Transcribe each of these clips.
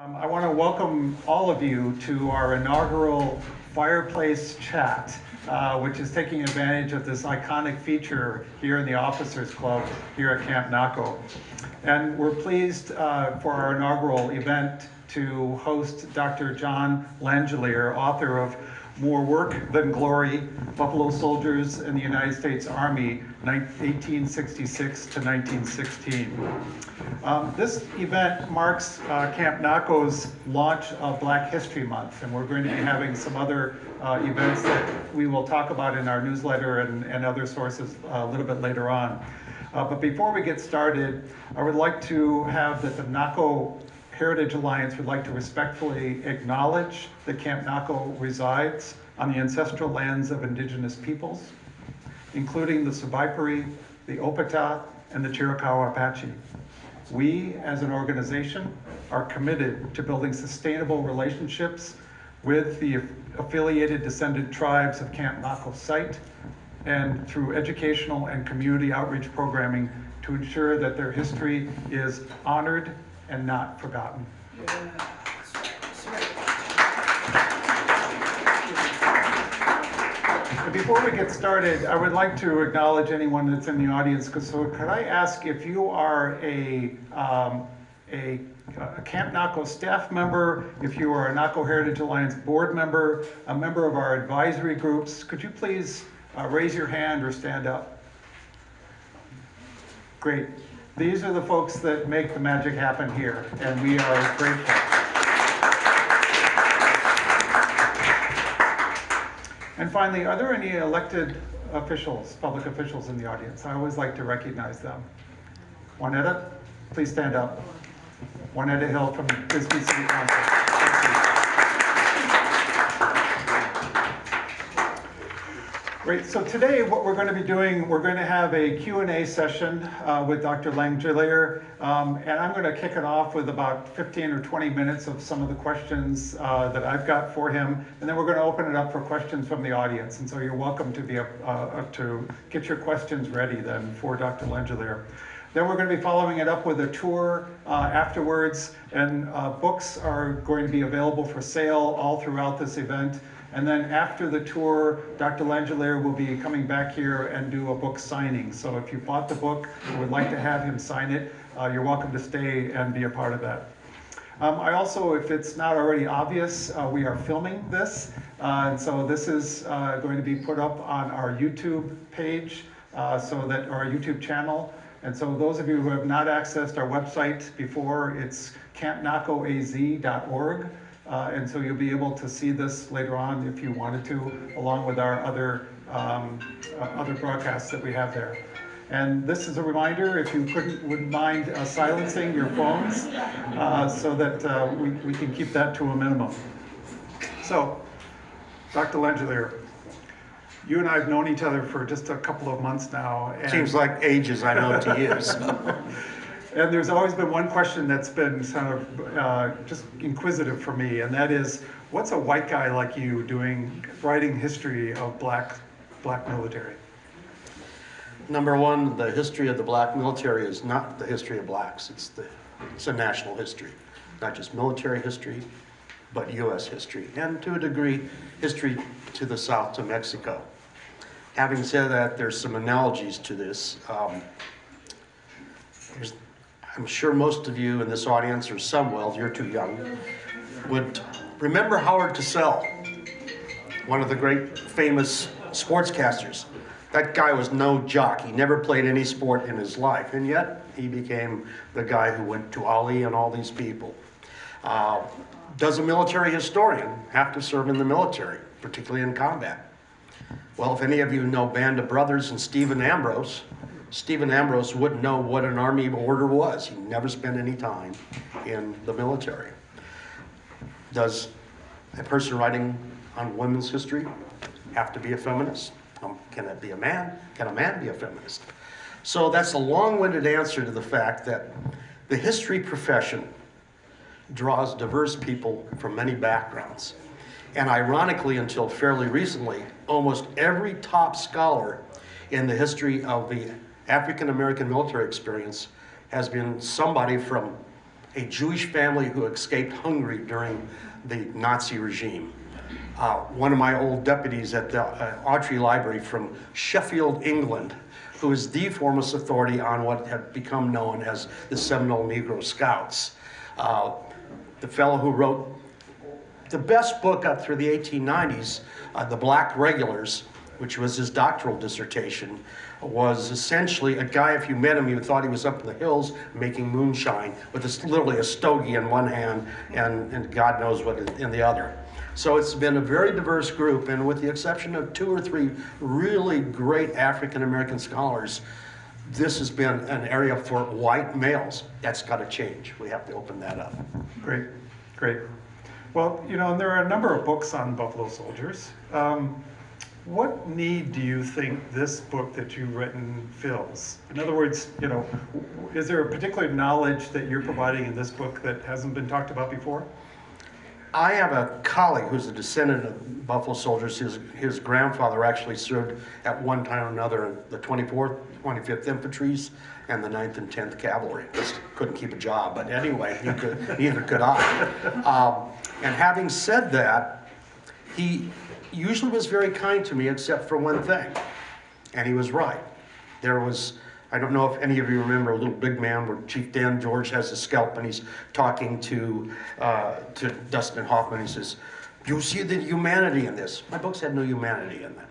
I want to welcome all of you to our inaugural Fireplace chat, which is taking advantage of this iconic feature here in the Officers Club here at Camp Naco. And we're pleased for our inaugural event to host Dr. John Langellier, author of More Work Than Glory, Buffalo Soldiers in the United States Army, 1866 to 1916. This event marks Camp Naco's launch of Black History Month, and we're going to be having some other events that we will talk about in our newsletter and other sources a little bit later on. But before we get started, I would like to have that the Naco Heritage Alliance would like to respectfully acknowledge that Camp Naco resides on the ancestral lands of indigenous peoples, including the Subaipuri, the Opata, and the Chiricahua Apache. We, as an organization, are committed to building sustainable relationships with the affiliated descendant tribes of Camp Naco site and through educational and community outreach programming to ensure that their history is honored and not forgotten. Before we get started, I would like to acknowledge anyone that's in the audience. So could I ask if you are a Camp Naco staff member, if you are a Naco Heritage Alliance board member, a member of our advisory groups, could you please raise your hand or stand up? Great. These are the folks that make the magic happen here, and we are grateful. And finally, are there any elected officials, public officials in the audience? I always like to recognize them. Juanetta, please stand up. Juanetta Hill from Bisbee City Council. Great, so today what we're going to be doing, we're going to have a Q&A session with Dr. Langellier, and I'm going to kick it off with about 15 or 20 minutes of some of the questions that I've got for him, and then we're going to open it up for questions from the audience, and so you're welcome to to get your questions ready then for Dr. Langellier. Then we're going to be following it up with a tour afterwards, and books are going to be available for sale all throughout this event. And then after the tour, Dr. Langellier will be coming back here and do a book signing. So if you bought the book and would like to have him sign it, you're welcome to stay and be a part of that. I also, if it's not already obvious, we are filming this. And so this is going to be put up on our YouTube page, our YouTube channel. And so those of you who have not accessed our website before, it's campnacoaz.org. And so you'll be able to see this later on if you wanted to, along with our other broadcasts that we have there. And this is a reminder, if you wouldn't mind silencing your phones so that we can keep that to a minimum. So, Dr. Langellier, you and I have known each other for just a couple of months now. And seems like ages I know to use. And there's always been one question that's been kind of just inquisitive for me, and that is, what's a white guy like you doing, writing history of black military? Number one, the history of the black military is not the history of blacks. It's a national history, not just military history, but U.S. history, and to a degree, history to the south to Mexico. Having said that, there's some analogies to this. I'm sure most of you in this audience, or some will, you're too young, would remember Howard Cosell, one of the great famous sportscasters. That guy was no jock. He never played any sport in his life, and yet he became the guy who went to Ali and all these people. Does a military historian have to serve in the military, particularly in combat? Well, if any of you know Band of Brothers and Stephen Ambrose wouldn't know what an Army order was. He never spent any time in the military. Does a person writing on women's history have to be a feminist? Can it be a man? Can a man be a feminist? So that's a long-winded answer to the fact that the history profession draws diverse people from many backgrounds. And ironically, until fairly recently, almost every top scholar in the history of the African American military experience has been somebody from a Jewish family who escaped Hungary during the Nazi regime. One of my old deputies at the Autry Library from Sheffield, England, who is the foremost authority on what had become known as the Seminole Negro Scouts. The fellow who wrote the best book up through the 1890s, The Black Regulars, which was his doctoral dissertation, was essentially a guy, if you met him, you thought he was up in the hills making moonshine with literally a stogie in one hand and God knows what in the other. So it's been a very diverse group, and with the exception of 2 or 3 really great African-American scholars, this has been an area for white males. That's got to change. We have to open that up. Great, great. Well, you know, and there are a number of books on Buffalo Soldiers. What need do you think this book that you've written fills? In other words, you know, is there a particular knowledge that you're providing in this book that hasn't been talked about before? I have a colleague who's a descendant of Buffalo Soldiers. His grandfather actually served at one time or another in the 24th, 25th Infantries and the 9th and 10th Cavalry. Just couldn't keep a job, but anyway, neither could I. And having said that, he usually was very kind to me except for one thing, and he was right. There was, I don't know if any of you remember a little big man where Chief Dan George has a scalp and he's talking to Dustin Hoffman. He says, "You see the humanity in this?" My books had no humanity in them.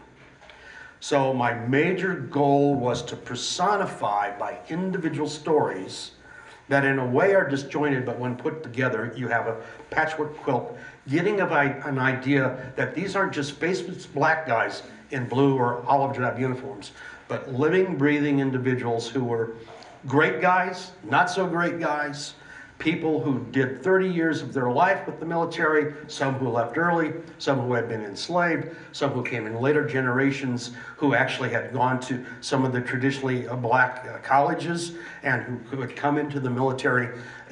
So my major goal was to personify by individual stories that in a way are disjointed, but when put together, you have a patchwork quilt, getting an idea that these aren't just faceless black guys in blue or olive drab uniforms, but living, breathing individuals who were great guys, not so great guys, people who did 30 years of their life with the military, some who left early, some who had been enslaved, some who came in later generations who actually had gone to some of the traditionally black colleges and who had come into the military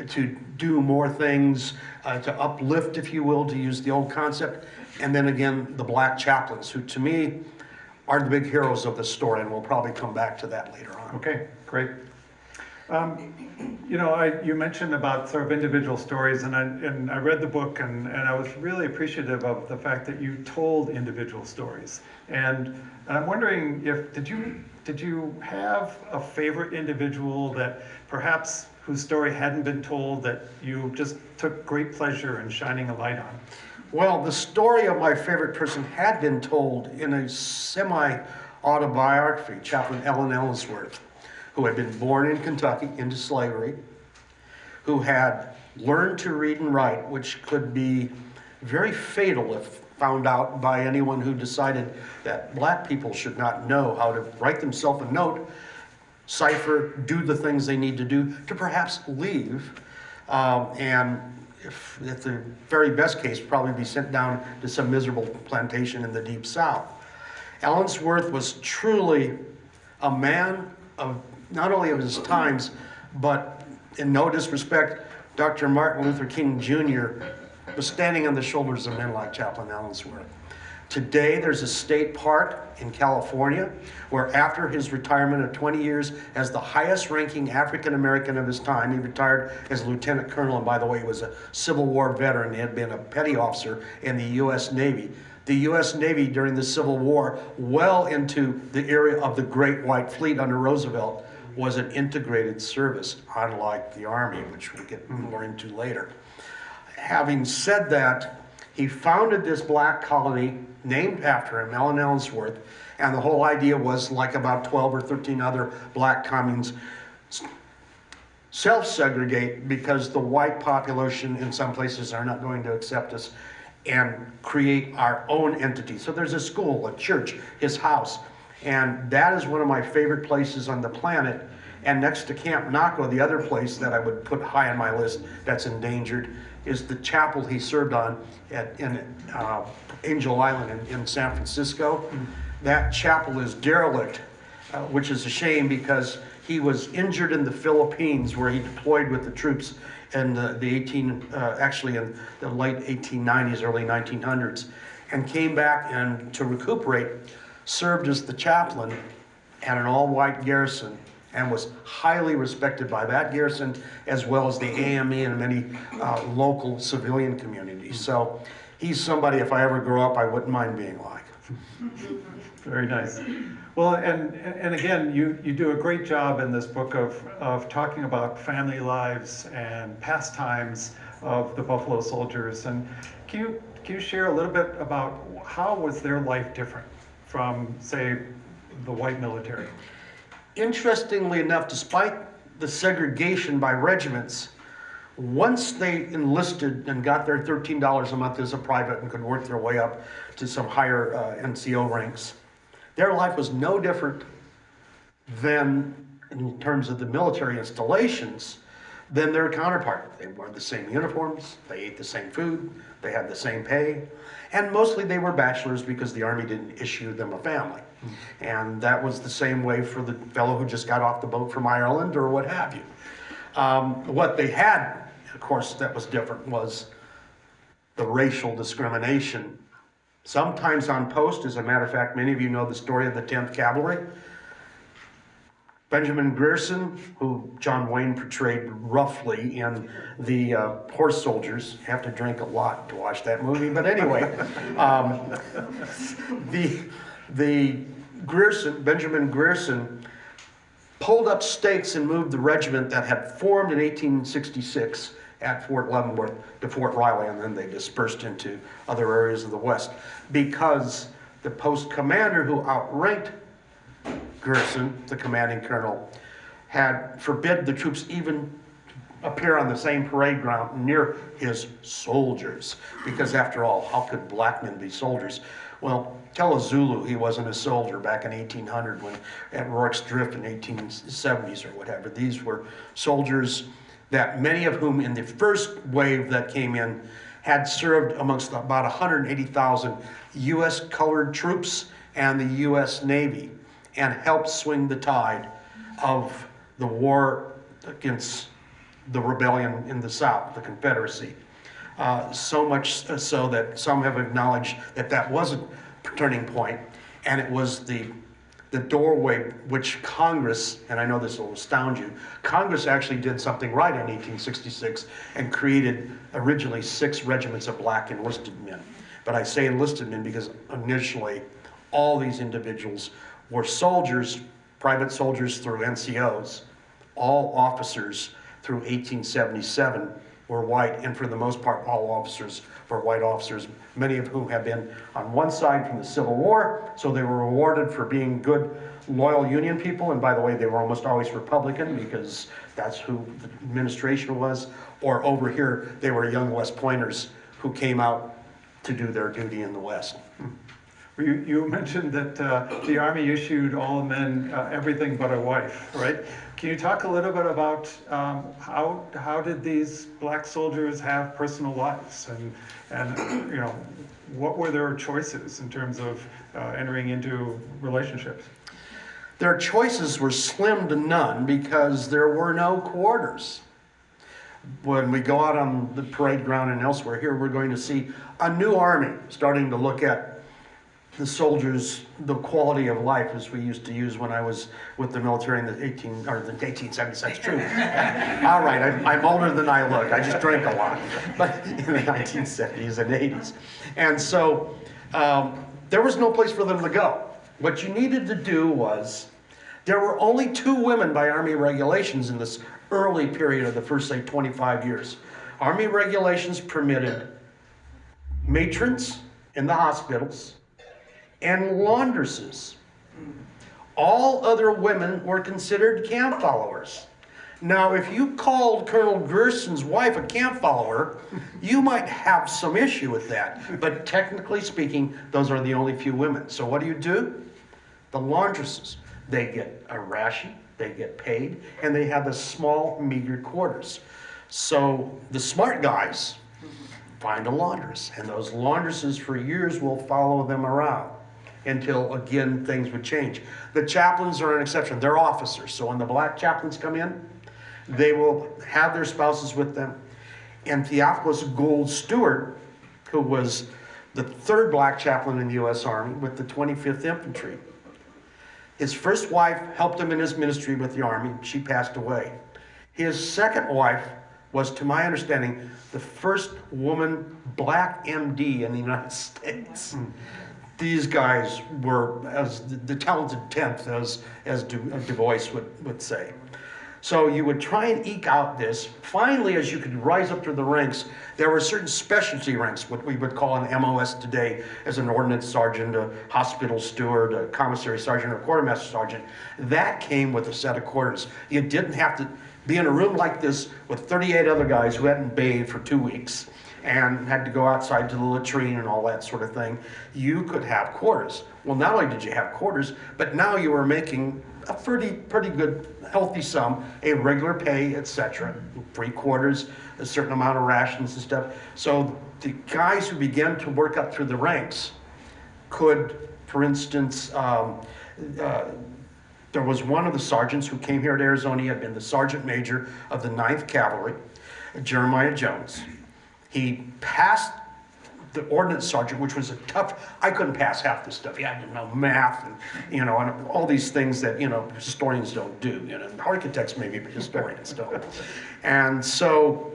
to do more things, to uplift, if you will, to use the old concept. And then again, the black chaplains, who to me are the big heroes of the story, and we'll probably come back to that later on. Okay, great. You know, you mentioned about sort of individual stories, and I read the book, and I was really appreciative of the fact that you told individual stories. And I'm wondering if did you have a favorite individual that perhaps whose story hadn't been told that you just took great pleasure in shining a light on? Well, the story of my favorite person had been told in a semi-autobiography, Chaplain Ellen Ellsworth, who had been born in Kentucky into slavery, who had learned to read and write, which could be very fatal if found out by anyone who decided that black people should not know how to write themselves a note, cipher, do the things they need to do to perhaps leave, and if the very best case, probably be sent down to some miserable plantation in the deep South. Ellsworth was truly a man of not only of his times, but in no disrespect, Dr. Martin Luther King Jr. was standing on the shoulders of men like Chaplain Ellsworth. Today, there's a state park in California where after his retirement of 20 years as the highest ranking African-American of his time, he retired as a lieutenant colonel, and by the way, he was a Civil War veteran. He had been a petty officer in the U.S. Navy. The U.S. Navy during the Civil War, well into the era of the Great White Fleet under Roosevelt, was an integrated service, unlike the Army, which we'll get more into later. Having said that, he founded this black colony named after him, Ellen Ellsworth, and the whole idea was, like about 12 or 13 other black communes, self-segregate because the white population in some places are not going to accept us, and create our own entity. So there's a school, a church, his house, and that is one of my favorite places on the planet. And next to Camp Naco, the other place that I would put high on my list that's endangered is the chapel he served on in Angel Island in San Francisco. That chapel is derelict, which is a shame because he was injured in the Philippines where he deployed with the troops in actually in the late 1890s, early 1900s, and came back and to recuperate, served as the chaplain at an all-white garrison and was highly respected by that garrison as well as the AME and many local civilian communities. So he's somebody, if I ever grow up, I wouldn't mind being like. Very nice. Well, and again, you do a great job in this book of talking about family lives and pastimes of the Buffalo Soldiers. And can you share a little bit about how was their life different from, say, the white military? Interestingly enough, despite the segregation by regiments, once they enlisted and got their $13 a month as a private and could work their way up to some higher NCO ranks, their life was no different than, in terms of the military installations, than their counterpart. They wore the same uniforms, they ate the same food, they had the same pay, and mostly they were bachelors because the Army didn't issue them a family. And that was the same way for the fellow who just got off the boat from Ireland or what have you. What they had, of course, that was different was the racial discrimination. Sometimes on post, as a matter of fact, many of you know the story of the 10th Cavalry. Benjamin Grierson, who John Wayne portrayed roughly in the Horse Soldiers, have to drink a lot to watch that movie, but anyway, Benjamin Grierson pulled up stakes and moved the regiment that had formed in 1866 at Fort Leavenworth to Fort Riley, and then they dispersed into other areas of the West because the post commander who outranked Grierson, the commanding colonel, had forbid the troops even appear on the same parade ground near his soldiers, because after all, how could black men be soldiers? Well, tell a Zulu he wasn't a soldier back in 1800 when at Rorke's Drift in 1870s or whatever. These were soldiers that many of whom in the first wave that came in had served amongst about 180,000 U.S. colored troops and the U.S. Navy and helped swing the tide of the war against the rebellion in the South, the Confederacy. So much so that some have acknowledged that that was a turning point, and it was the doorway which Congress, and I know this will astound you, Congress actually did something right in 1866 and created originally 6 regiments of black enlisted men. But I say enlisted men because initially all these individuals were soldiers, private soldiers through NCOs. All officers through 1877 were white, and for the most part, all officers were white officers, many of whom had been on one side from the Civil War, so they were rewarded for being good, loyal Union people, and by the way, they were almost always Republican because that's who the administration was, or over here, they were young West Pointers who came out to do their duty in the West. You mentioned that the Army issued all men everything but a wife, right? Can you talk a little bit about how did these black soldiers have personal lives, and you know, what were their choices in terms of entering into relationships? Their choices were slim to none because there were no quarters. When we go out on the parade ground and elsewhere here, we're going to see a new Army starting to look at the soldiers, the quality of life, as we used to use when I was with the military in the 1876. True. All right, I'm older than I look. I just drank a lot, but in the 1970s and 80s, and so there was no place for them to go. What you needed to do was, there were only 2 women by Army regulations in this early period of the first, say, 25 years. Army regulations permitted matrons in the hospitals and laundresses. All other women were considered camp followers. Now, if you called Colonel Grierson's wife a camp follower, you might have some issue with that. But technically speaking, those are the only few women. So what do? The laundresses, they get a ration, they get paid, and they have a small, meager quarters. So the smart guys find a laundress, and those laundresses for years will follow them around until, again, things would change. The chaplains are an exception. They're officers. So when the black chaplains come in, they will have their spouses with them. And Theophilus Gould Stewart, who was the 3rd black chaplain in the U.S. Army with the 25th Infantry, His first wife helped him in his ministry with the army. She passed away. His second wife was, to my understanding, the first woman black MD in the United States. These guys were as the talented tenth, as Du Bois would say. So you would try and eke out this. Finally, as you could rise up through the ranks, there were certain specialty ranks, what we would call an MOS today, as an ordnance sergeant, a hospital steward, a commissary sergeant, or quartermaster sergeant. That came with a set of quarters. You didn't have to be in a room like this with 38 other guys who hadn't bathed for 2 weeks and had to go outside to the latrine and all that sort of thing. You could have quarters. Well, not only did you have quarters, but now you were making a pretty good, healthy sum, a regular pay, etc. Free quarters, a certain amount of rations and stuff. So the guys who began to work up through the ranks could, for instance, there was one of the sergeants who came here to Arizona. He had been the sergeant major of the 9th Cavalry, Jeremiah Jones. He passed the ordnance sergeant, which was a tough, I couldn't pass half this stuff. He had to know math and, and all these things that, historians don't do. Architects maybe, but historians don't. And so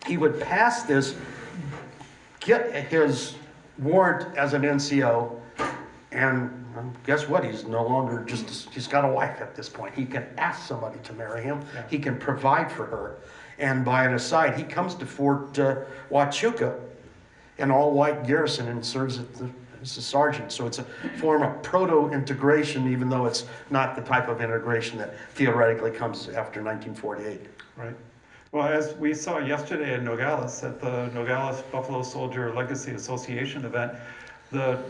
he would pass this, get his warrant as an NCO, and guess what? He's no longer he's got a wife at this point. He can ask somebody to marry him. Yeah. He can provide for her. And by an aside, he comes to Fort Huachuca, an all-white garrison, and serves as a sergeant. So it's a form of proto-integration, even though it's not the type of integration that theoretically comes after 1948. Right. Well, as we saw yesterday in Nogales, at the Nogales Buffalo Soldier Legacy Association event, the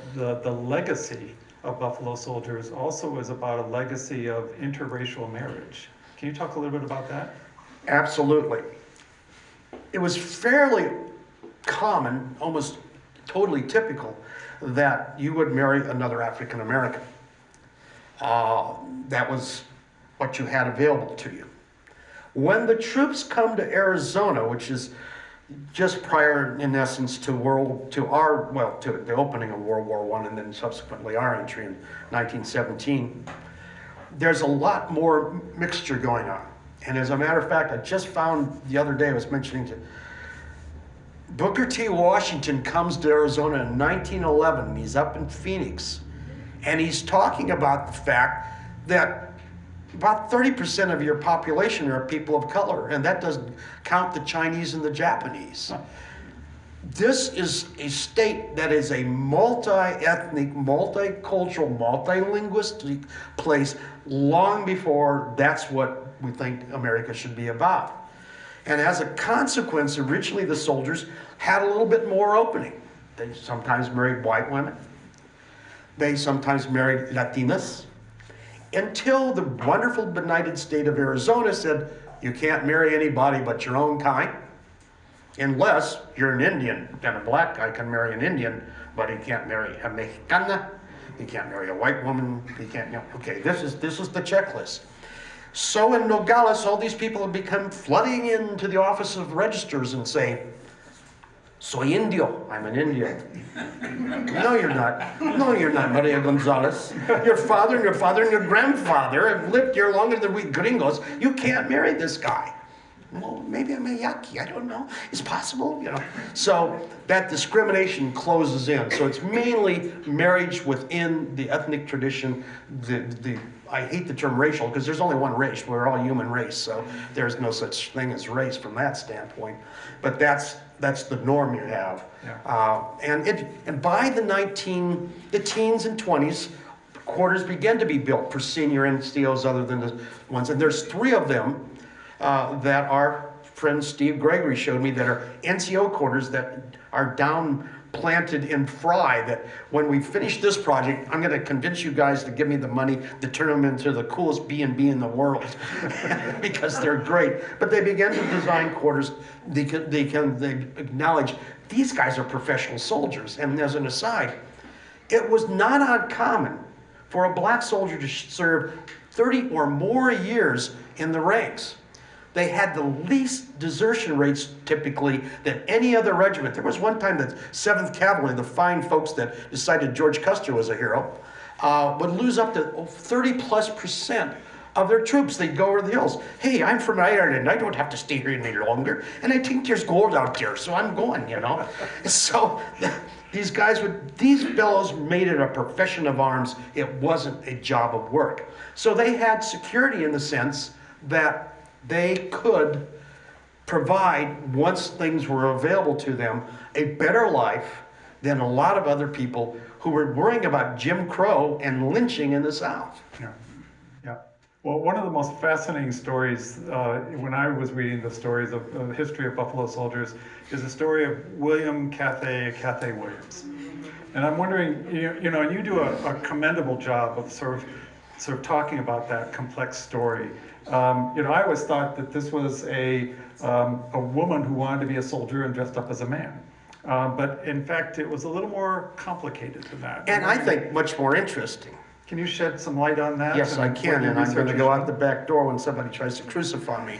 legacy of Buffalo Soldiers also is about a legacy of interracial marriage. Can you talk a little bit about that? Absolutely. It was fairly common, almost totally typical, that you would marry another African American. That was what you had available to you. When the troops come to Arizona, which is just prior, in essence, to the opening of World War I and then subsequently our entry in 1917, there's a lot more mixture going on. And as a matter of fact, I just found the other day, I was mentioning to Booker T. Washington comes to Arizona in 1911. He's up in Phoenix. And he's talking about the fact that about 30% of your population are people of color. And that doesn't count the Chinese and the Japanese. This is a state that is a multi-ethnic, multicultural, multilinguistic place long before that's what we think America should be about. And as a consequence, originally the soldiers had a little bit more opening. They sometimes married white women. They sometimes married Latinas. Until the wonderful benighted state of Arizona said, you can't marry anybody but your own kind, unless you're an Indian. Then a black guy can marry an Indian, but he can't marry a Mexicana. He can't marry a white woman. He can't, okay, this is the checklist. So in Nogales, all these people have become flooding into the office of registers and saying, soy indio, I'm an Indian. No, you're not. No, you're not, Maria Gonzalez. Your father and your father and your grandfather have lived here longer than we gringos. You can't marry this guy. Well, maybe I'm a Yaqui, I don't know. It's possible, So that discrimination closes in. So it's mainly marriage within the ethnic tradition, I hate the term racial because there's only one race. We're all human race, so there's no such thing as race from that standpoint. But that's the norm you have. Yeah. And by the teens and 20s, quarters began to be built for senior NCOs other than the ones. And there's 3 of them that our friend Steve Gregory showed me that are NCO quarters that are down planted in Fry, that when we finish this project, I'm going to convince you guys to give me the money to turn them into the coolest B&B in the world because they're great. But they began to design quarters. They acknowledge these guys are professional soldiers. And as an aside, it was not uncommon for a black soldier to serve 30 or more years in the ranks. They had the least desertion rates typically than any other regiment. There was one time that 7th Cavalry, the fine folks that decided George Custer was a hero, would lose up to 30+% of their troops. They'd go over the hills. Hey, I'm from Ireland. I don't have to stay here any longer. And I think there's gold out there, so I'm going, you know. So these fellows made it a profession of arms. It wasn't a job of work. So they had security in the sense that they could provide, once things were available to them, a better life than a lot of other people who were worrying about Jim Crow and lynching in the South. Yeah, yeah. Well, one of the most fascinating stories when I was reading the stories of the history of Buffalo soldiers is the story of William Cathay Williams. And I'm wondering, you know, and you do a commendable job of sort of talking about that complex story. You know, I always thought that this was a woman who wanted to be a soldier and dressed up as a man. But in fact, it was a little more complicated than that. And I think much more interesting. Can you shed some light on that? Yes, I can, and I'm going to go out the back door when somebody tries to crucify me.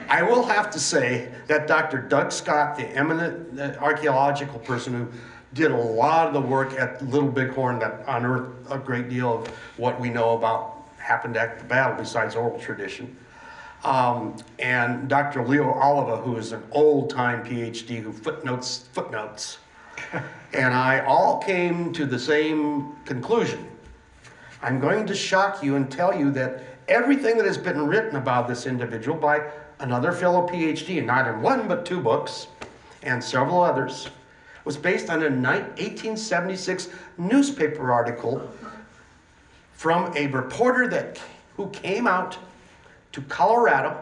I will have to say that Dr. Doug Scott, the eminent archaeological person who did a lot of the work at Little Bighorn that unearthed a great deal of what we know about happened at the battle besides oral tradition, and Dr. Leo Oliva, who is an old-time Ph.D. who footnotes, and I all came to the same conclusion. I'm going to shock you and tell you that everything that has been written about this individual by another fellow PhD, not in one but two books, and several others, was based on a 1876 newspaper article from a reporter who came out to Colorado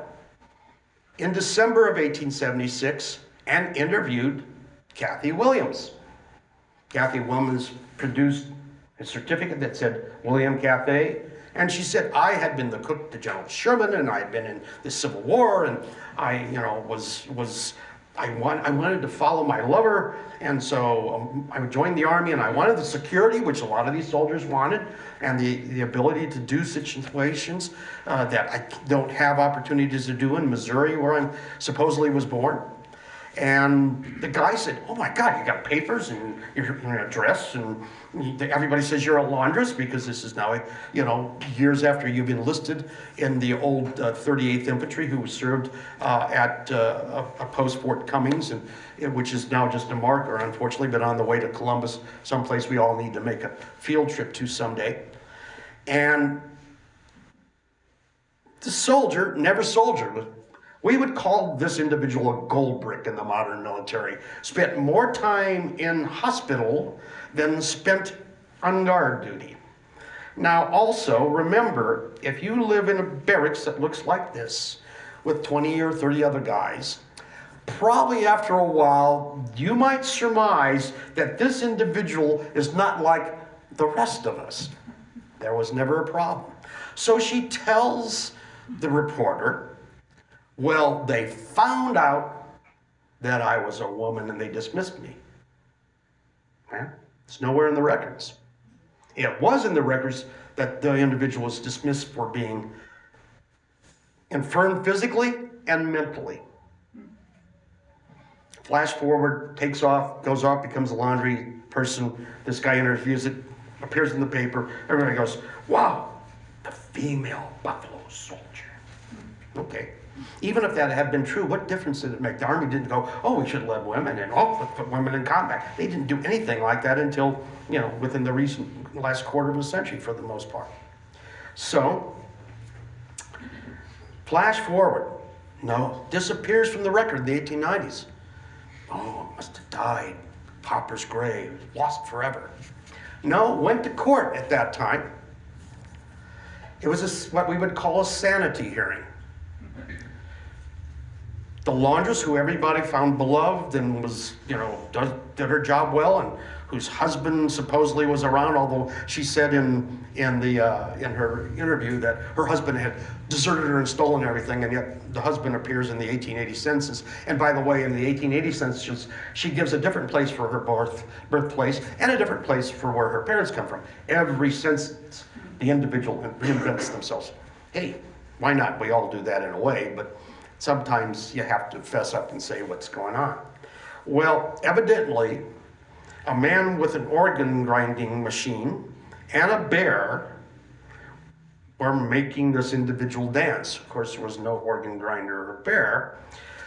in December of 1876 and interviewed Cathay Williams. Cathay Williams produced a certificate that said William Cathay, and she said, I had been the cook to General Sherman, and I had been in the Civil War, and I, you know, I wanted to follow my lover, and so I joined the Army, and I wanted the security, which a lot of these soldiers wanted, and the ability to do situations that I don't have opportunities to do in Missouri, where I supposedly was born. And the guy said, oh my God, you got papers and your address, and everybody says you're a laundress, because this is now, years after you've enlisted in the old 38th Infantry, who served at a post Fort Cummings, which is now just a marker, unfortunately, but on the way to Columbus, someplace we all need to make a field trip to someday. And the soldier never soldiered. We would call this individual a gold brick in the modern military. Spent more time in hospital than spent on guard duty. Now also, remember, if you live in a barracks that looks like this, with 20 or 30 other guys, probably after a while, you might surmise that this individual is not like the rest of us. There was never a problem. So she tells the reporter, well, they found out that I was a woman and they dismissed me. Well, it's nowhere in the records. It was in the records that the individual was dismissed for being infirm physically and mentally. Flash forward, takes off, goes off, becomes a laundry person. This guy interviews it, appears in the paper. Everybody goes, wow, the female buffalo soldier. Okay. Even if that had been true, what difference did it make? The Army didn't go, oh, we should let women in. Oh, let's put women in combat. They didn't do anything like that until, within the last quarter of a century for the most part. So, flash forward. No, disappears from the record in the 1890s. Oh, must have died. Pauper's grave, lost forever. No, went to court at that time. It was what we would call a sanity hearing. The laundress, who everybody found beloved and was, did her job well, and whose husband supposedly was around, although she said in her interview that her husband had deserted her and stolen everything, and yet the husband appears in the 1880 census. And by the way, in the 1880 census, she gives a different place for her birthplace and a different place for where her parents come from. Every census, the individual reinvents themselves. Hey, why not? We all do that in a way, but sometimes you have to fess up and say what's going on. Well, evidently, a man with an organ grinding machine and a bear were making this individual dance. Of course, there was no organ grinder or bear.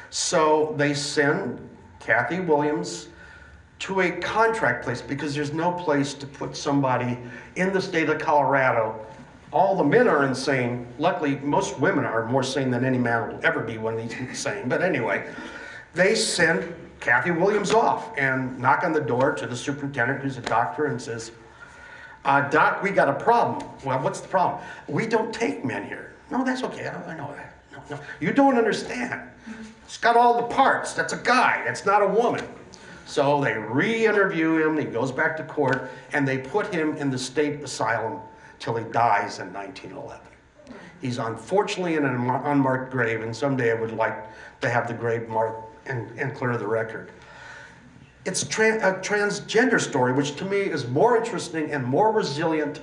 So they send Kathy Williams to a contract place because there's no place to put somebody in the state of Colorado. All the men are insane. Luckily, most women are more sane than any man will ever be when he's insane. But anyway, they send Kathy Williams off and knock on the door to the superintendent, who's a doctor, and says, Doc, we got a problem. Well, what's the problem? We don't take men here. No, that's okay. I know that. No. You don't understand. It's got all the parts. That's a guy. That's not a woman. So they re-interview him. He goes back to court, and they put him in the state asylum till he dies in 1911. He's unfortunately in an unmarked grave, and someday I would like to have the grave marked and clear the record. It's a transgender story, which to me is more interesting and more resilient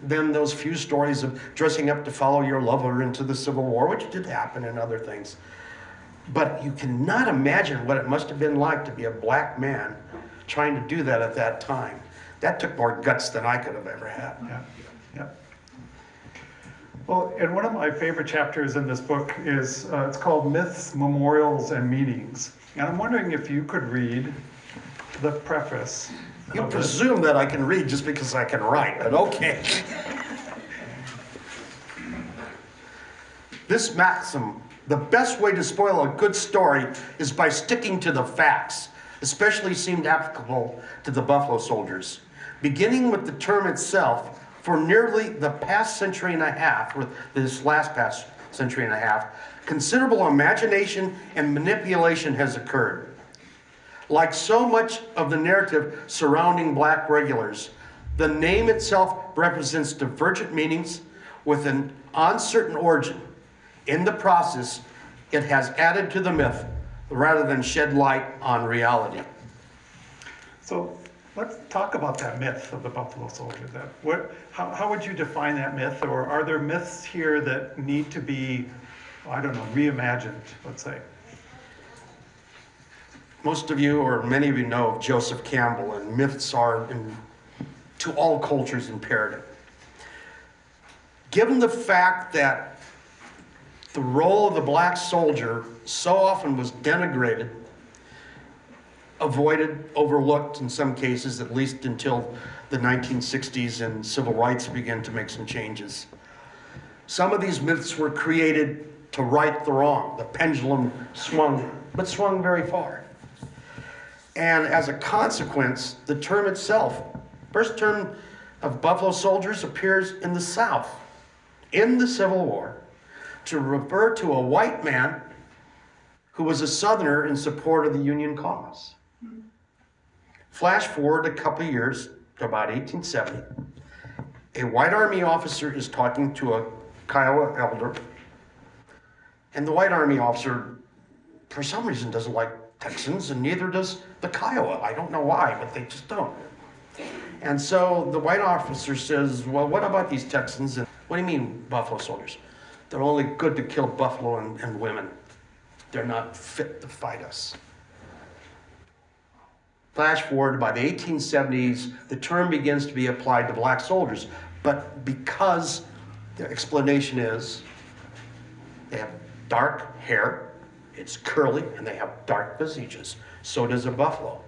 than those few stories of dressing up to follow your lover into the Civil War, which did happen, and other things. But you cannot imagine what it must have been like to be a black man trying to do that at that time. That took more guts than I could have ever had. Yeah. Well, and one of my favorite chapters in this book is, it's called Myths, Memorials, and Meanings. And I'm wondering if you could read the preface. You presume that I can read just because I can write, but okay. This maxim, the best way to spoil a good story is by sticking to the facts, especially seemed applicable to the Buffalo Soldiers. Beginning with the term itself, for nearly the past century and a half, or this last past century and a half, considerable imagination and manipulation has occurred. Like so much of the narrative surrounding black regulars, the name itself represents divergent meanings with an uncertain origin. In the process, it has added to the myth rather than shed light on reality. So let's talk about that myth of the Buffalo Soldier. How would you define that myth? Or are there myths here that need to be, I don't know, reimagined, let's say? Most of you, or many of you, know of Joseph Campbell, and myths are, to all cultures, imperative. Given the fact that the role of the black soldier so often was denigrated, avoided, overlooked in some cases, at least until the 1960s and civil rights began to make some changes. Some of these myths were created to right the wrong. The pendulum swung, but swung very far. And as a consequence, the term itself, first term of Buffalo Soldiers, appears in the South, in the Civil War, to refer to a white man who was a Southerner in support of the Union cause. Flash forward a couple of years to about 1870. A white Army officer is talking to a Kiowa elder, and the white Army officer, for some reason, doesn't like Texans, and neither does the Kiowa. I don't know why, but they just don't. And so the white officer says, well, what about these Texans? And what do you mean, Buffalo Soldiers? They're only good to kill buffalo and women. They're not fit to fight us. Flash forward, by the 1870s, the term begins to be applied to black soldiers. But because the explanation is they have dark hair, it's curly, and they have dark visages. So does a buffalo.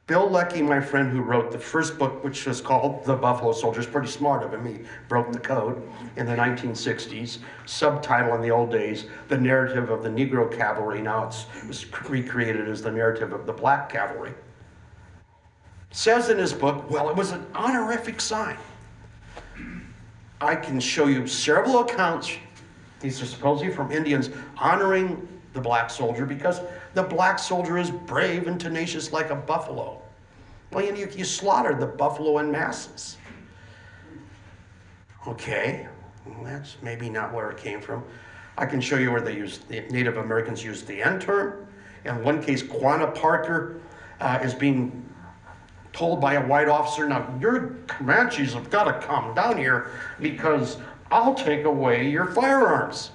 Bill Leckie, my friend who wrote the first book, which was called The Buffalo Soldiers, pretty smart of him. He broke the code in the 1960s. Subtitle in the old days, The Narrative of the Negro Cavalry. Now it was recreated as The Narrative of the Black Cavalry. Says in his book, well, it was an honorific sign. I can show you several accounts, these are supposedly from Indians, honoring the black soldier because the black soldier is brave and tenacious like a buffalo. Well, you slaughtered the buffalo in masses. Okay, well, that's maybe not where it came from. I can show you where the Native Americans used the N term. In one case, Quanah Parker is being told by a white officer, now your Comanches have got to come down here because I'll take away your firearms.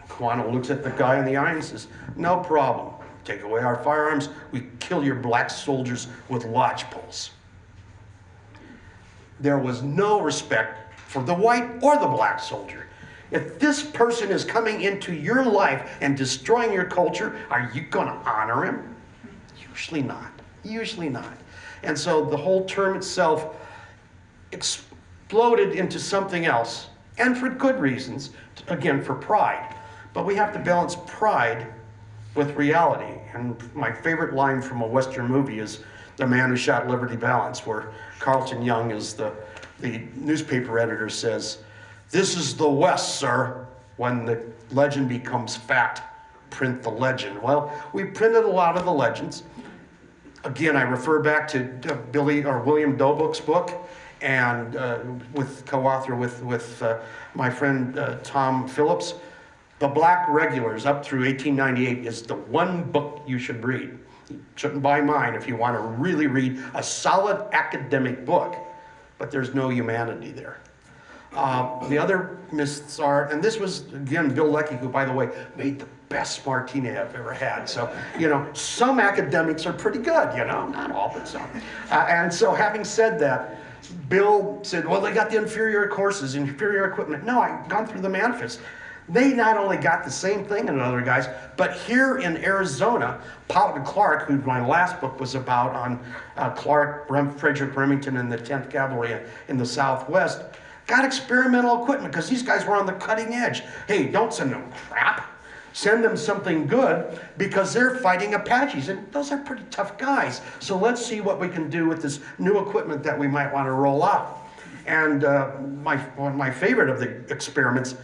Quanah looks at the guy in the eye and says, no problem. Take away our firearms, we kill your black soldiers with lodge poles. there was no respect for the white or the black soldier. If this person is coming into your life and destroying your culture, are you going to honor him? Usually not. Usually not. And so the whole term itself exploded into something else, and for good reasons, again, for pride. But we have to balance pride with reality. And my favorite line from a Western movie is The Man Who Shot Liberty Valance, where Carlton Young, is the newspaper editor, says, "This is the West, sir. When the legend becomes fact, print the legend." Well, we printed a lot of the legends. Again, I refer back to William Dobok's book, and with co-author with my friend Tom Phillips. The Black Regulars up through 1898 is the one book you should read. You shouldn't buy mine if you want to really read a solid academic book, but there's no humanity there. The other myths are, and this was, again, Bill Leckie, who, by the way, made the best martini I've ever had. So, some academics are pretty good, not all, but some. And so having said that, Bill said, well, they got the inferior courses, inferior equipment. No, I've gone through the manifest. They not only got the same thing as other guys, but here in Arizona, Powhatan Clark, who my last book was about on Frederick Remington and the 10th Cavalry in the Southwest, got experimental equipment because these guys were on the cutting edge. Hey, don't send them crap. Send them something good because they're fighting Apaches, and those are pretty tough guys. So let's see what we can do with this new equipment that we might want to roll out. And one of my favorite of the experiments,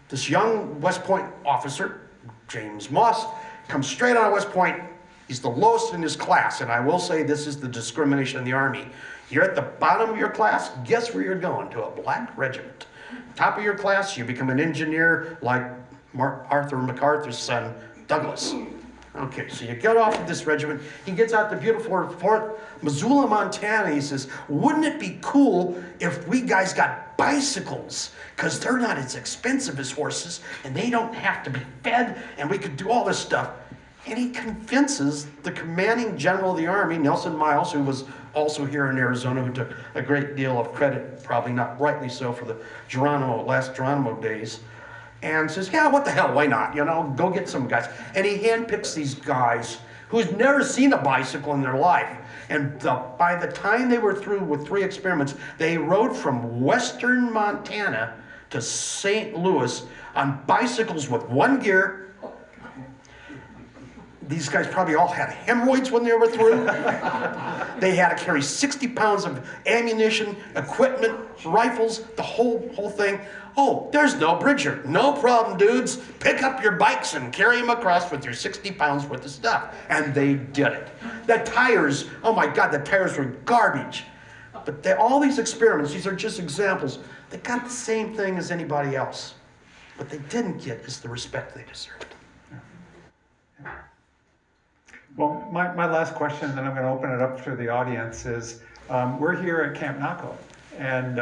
this young West Point officer, James Moss, comes straight out of West Point. He's the lowest in his class, and I will say this is the discrimination in the Army. You're at the bottom of your class, guess where you're going? To a black regiment. Top of your class, you become an engineer like Arthur MacArthur's son, Douglas. Okay, so you get off of this regiment. He gets out to beautiful Fort Missoula, Montana. He says, wouldn't it be cool if we guys got bicycles? Because they're not as expensive as horses, and they don't have to be fed, and we could do all this stuff. And he convinces the commanding general of the Army, Nelson Miles, who was also here in Arizona, who took a great deal of credit, probably not rightly so, for the last Geronimo days, and says, yeah, what the hell, why not? Go get some guys. And he handpicks these guys who's never seen a bicycle in their life. And by the time they were through with 3 experiments, they rode from western Montana to St. Louis on bicycles with 1 gear. These guys probably all had hemorrhoids when they were through. They had to carry 60 pounds of ammunition, equipment, rifles, the whole thing. Oh, there's no bridger. No problem, dudes. Pick up your bikes and carry them across with your 60 pounds worth of stuff. And they did it. The tires, oh my God, the tires were garbage. But all these experiments, these are just examples. They got the same thing as anybody else. What they didn't get is the respect they deserved. Well, my last question, and then I'm going to open it up for the audience, is we're here at Camp Naco. And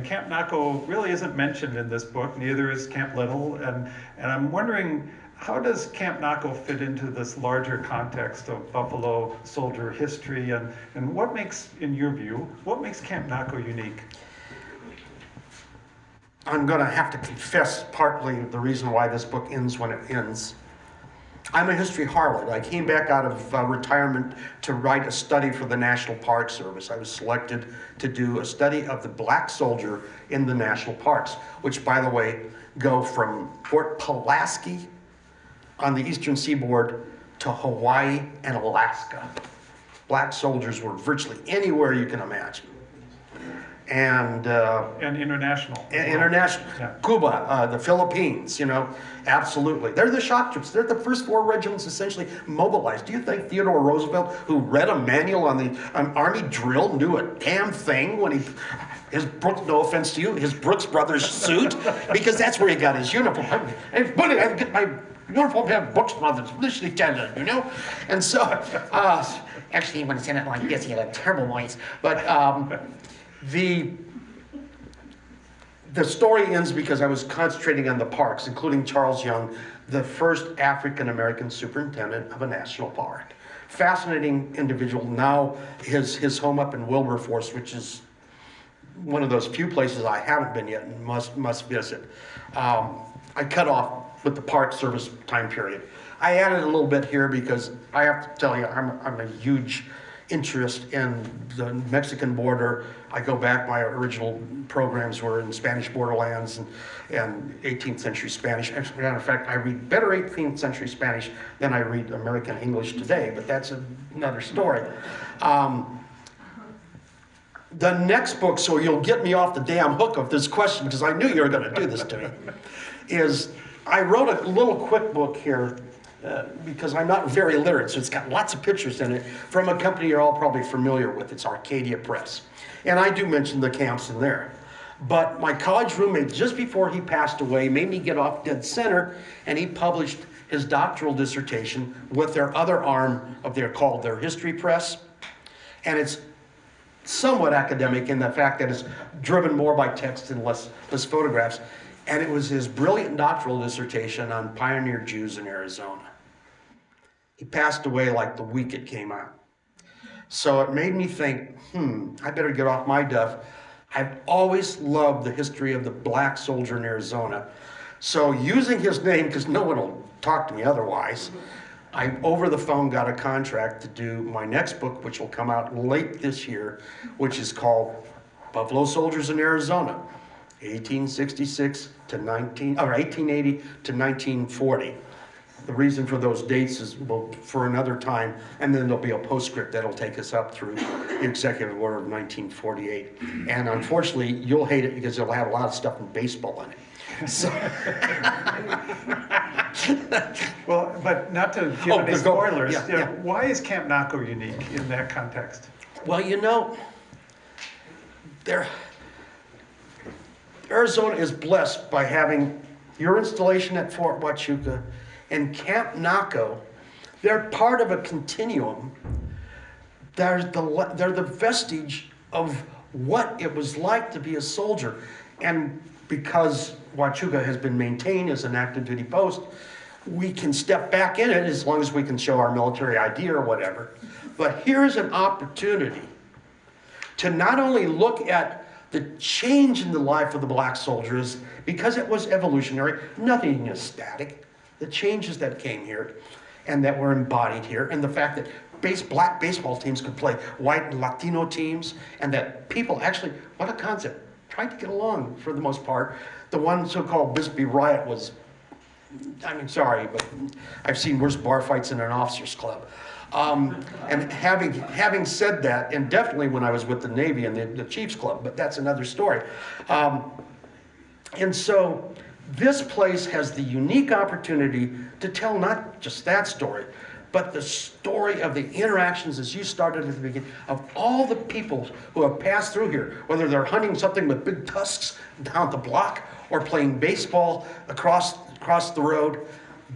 Camp Naco really isn't mentioned in this book, neither is Camp Little. And I'm wondering, how does Camp Naco fit into this larger context of Buffalo soldier history? And what makes, in your view, what makes Camp Naco unique? I'm going to have to confess partly the reason why this book ends when it ends. I'm a history harlot. I came back out of retirement to write a study for the National Park Service. I was selected to do a study of the black soldier in the national parks, which, by the way, go from Fort Pulaski on the eastern seaboard to Hawaii and Alaska. Black soldiers were virtually anywhere you can imagine. And international. International. Yeah. Cuba, the Philippines, absolutely. They're the shock troops. They're the first 4 regiments essentially mobilized. Do you think Theodore Roosevelt, who read a manual on the Army drill, knew a damn thing when his Brooks, no offense to you, his Brooks Brothers suit? Because that's where he got his uniform. I get my uniform to have Brooks Brothers, Lieutenant, And so, actually, when he said it like this, he had a terrible voice. But the story ends because I was concentrating on the parks, including Charles Young, the first African-American superintendent of a national park. Fascinating individual. Now his home up in Wilberforce, which is one of those few places I haven't been yet and must visit. I cut off with the Park Service time period. I added a little bit here because I have to tell you, I'm a huge interest in the Mexican border. I go back, my original programs were in Spanish borderlands and 18th century Spanish. As a matter of fact, I read better 18th century Spanish than I read American English today, but that's another story. The next book, so you'll get me off the damn hook of this question, because I knew you were going to do this to me, is I wrote a little quick book here because I'm not very literate, so it's got lots of pictures in it from a company you're all probably familiar with. It's Arcadia Press. And I do mention the camps in there. But my college roommate, just before he passed away, made me get off dead center, and he published his doctoral dissertation with their other arm of called their history press. And it's somewhat academic in the fact that it's driven more by text and less photographs. And it was his brilliant doctoral dissertation on pioneer Jews in Arizona. He passed away like the week it came out. So it made me think, I better get off my duff. I've always loved the history of the black soldier in Arizona. So using his name, because no one will talk to me otherwise, I, over the phone, got a contract to do my next book, which will come out late this year, which is called Buffalo Soldiers in Arizona, 1866 to 1880 to 1940. The reason for those dates is for another time, and then there'll be a postscript that'll take us up through the executive order of 1948. And unfortunately, you'll hate it because it'll have a lot of stuff in baseball in it. So. Well, but not to give any spoilers, yeah. Why is Camp Naco unique in that context? Well, Arizona is blessed by having your installation at Fort Huachuca and Camp Naco. They're part of a continuum. They're the vestige of what it was like to be a soldier. And because Huachuca has been maintained as an active duty post, we can step back in it as long as we can show our military ID or whatever. But here's an opportunity to not only look at the change in the life of the black soldiers, because it was evolutionary, nothing is static. The changes that came here and that were embodied here, and the fact that black baseball teams could play white and Latino teams, and that people actually, what a concept, tried to get along for the most part. The one so-called Bisbee riot was, sorry, but I've seen worse bar fights in an officers club. And having said that, and definitely when I was with the Navy and the Chiefs Club, but that's another story. And so this place has the unique opportunity to tell not just that story, but the story of the interactions, as you started at the beginning, of all the people who have passed through here, whether they're hunting something with big tusks down the block or playing baseball across the road.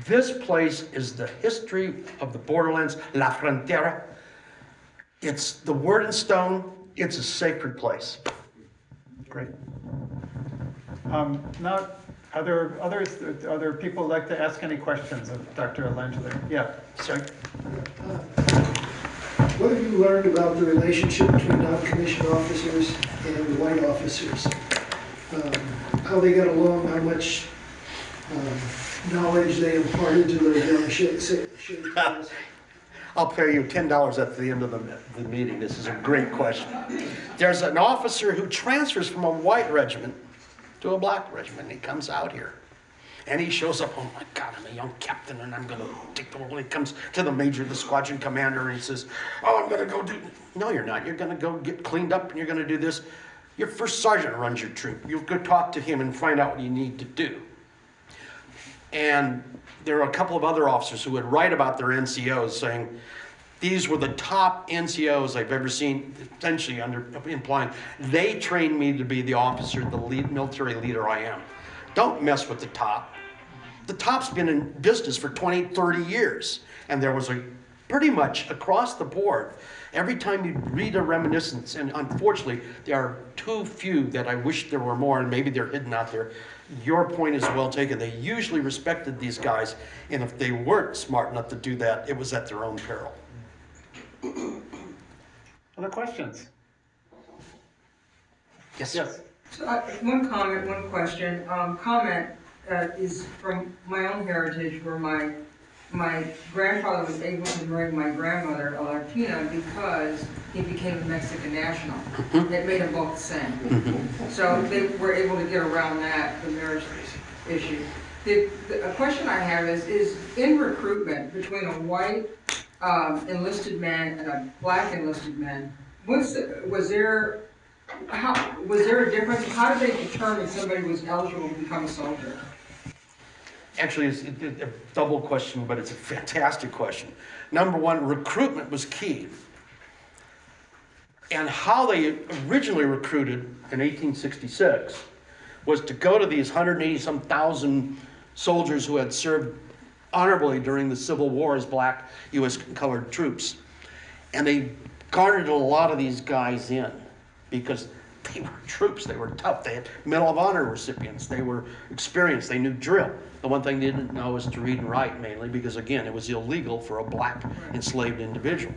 This place is the history of the borderlands, La Frontera. It's the word in stone. It's a sacred place. Great. Now, are there people who'd like to ask any questions of Dr. Langellier? Yeah, sorry. What have you learned about the relationship between non-commissioned officers and white officers? How they got along, how much knowledge they imparted to their young shades? I'll pay you $10 at the end of the meeting. This is a great question. There's an officer who transfers from a white regiment to a black regiment. He comes out here. And he shows up, oh my God, I'm a young captain and I'm going to take the role. He comes to the major, the squadron commander, and he says, oh, I'm going to go do... No, you're not. You're going to go get cleaned up and you're going to do this. Your first sergeant runs your troop. You go talk to him and find out what you need to do. And there are a couple of other officers who would write about their NCOs saying, these were the top NCOs I've ever seen, essentially implying they trained me to be the officer, the military leader I am. Don't mess with the top. The top's been in business for 20, 30 years. And there was pretty much across the board, every time you read a reminiscence, and unfortunately, there are too few that I wish there were more, and maybe they're hidden out there. Your point is well taken. They usually respected these guys, and if they weren't smart enough to do that, it was at their own peril. Other questions? Yes. Yes. So, one comment, one question. Comment is from my own heritage, where my grandfather was able to marry my grandmother, a Latina, because he became a Mexican national. It made them both the same. So they were able to get around that, the marriage issue. A question I have is in recruitment between a white enlisted man and a black enlisted man, was there a difference? How did they determine somebody was eligible to become a soldier? Actually, it's a double question, but it's a fantastic question. Number one, recruitment was key. And how they originally recruited in 1866 was to go to these 180-some thousand soldiers who had served honorably during the Civil War as black U.S. colored troops. And they garnered a lot of these guys in because they were troops, they were tough, they had Medal of Honor recipients, they were experienced, they knew drill. The one thing they didn't know was to read and write, mainly because, again, it was illegal for a black enslaved individual.